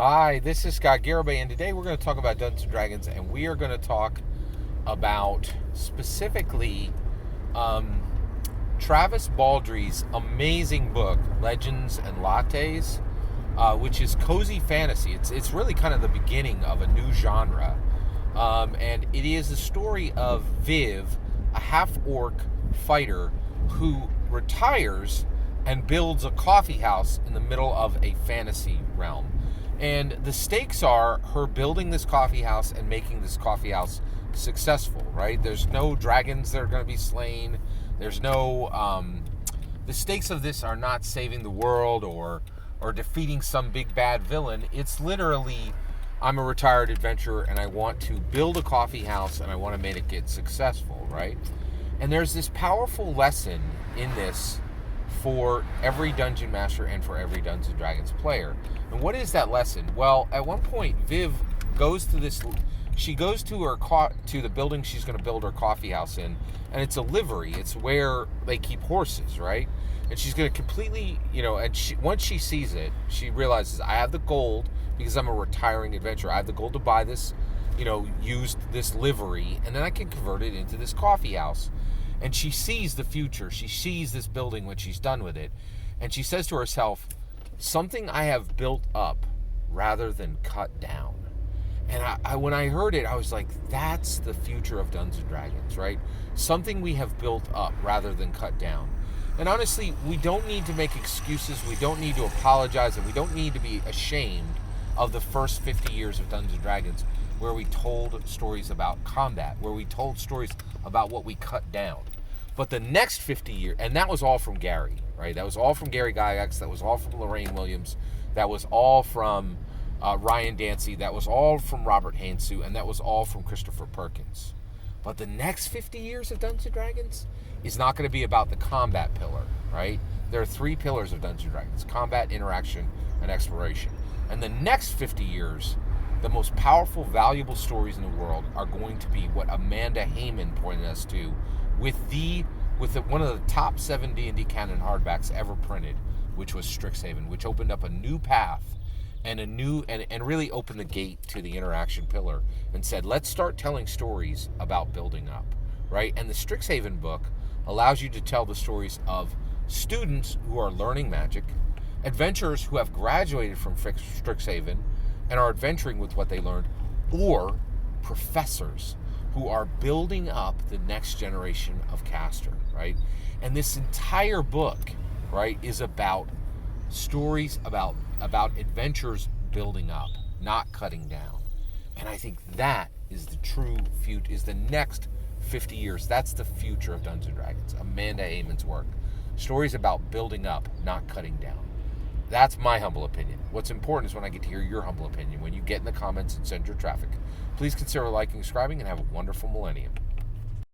Hi, this is Scott Garibay, and today we're going to talk about Dungeons & Dragons, and we are going to talk about specifically Travis Baldree's amazing book, Legends and Lattes, which is cozy fantasy. It's really kind of the beginning of a new genre, and it is the story of Viv, a half-orc fighter who retires and builds a coffee house in the middle of a fantasy realm. And the stakes are her building this coffee house and making this coffee house successful, right? There's no dragons that are going to be slain. There's no... the stakes of this are not saving the world or defeating some big bad villain. It's literally, I'm a retired adventurer and I want to build a coffee house and I want to make it successful, right? And there's this powerful lesson in this for every dungeon master and for every Dungeons & Dragons player. And what is that lesson? Well, at one point, Viv goes to this... She goes to the building she's going to build her coffee house in, and it's a livery. It's where they keep horses, right? And she's going to completely, and once she sees it, she realizes, I have the gold, because I'm a retiring adventurer. I have the gold to buy this, use this livery, and then I can convert it into this coffee house. And she sees the future. She sees this building when she's done with it. And she says to herself, something I have built up rather than cut down. And when I heard it, I was like, that's the future of Dungeons & Dragons, right? Something we have built up rather than cut down. And honestly, we don't need to make excuses. We don't need to apologize. And we don't need to be ashamed of the first 50 years of Dungeons & Dragons, where we told stories about combat, where we told stories about what we cut down. But the next 50 years, and that was all from Gary, right? That was all from Gary Gygax. That was all from Lorraine Williams. That was all from Ryan Dancy. That was all from Robert Hainsou. And that was all from Christopher Perkins. But the next 50 years of Dungeons & Dragons is not going to be about the combat pillar, right? There are 3 pillars of Dungeons & Dragons: combat, interaction, and exploration. And the next 50 years, the most powerful, valuable stories in the world are going to be what Amanda Heyman pointed us to with one of the top 7 D&D canon hardbacks ever printed, which was Strixhaven, which opened up a new path and really opened the gate to the interaction pillar and said, let's start telling stories about building up, right? And the Strixhaven book allows you to tell the stories of students who are learning magic, adventurers who have graduated from Strixhaven and are adventuring with what they learned, or professors who are building up the next generation of caster, right? And this entire book, right, is about stories about adventures building up, not cutting down. And I think that is the true future, is the next 50 years. That's the future of Dungeons & Dragons. Amanda Heyman's work. Stories about building up, not cutting down. That's my humble opinion. What's important is when I get to hear your humble opinion. When you get in the comments and send your traffic, please consider liking, subscribing, and have a wonderful millennium.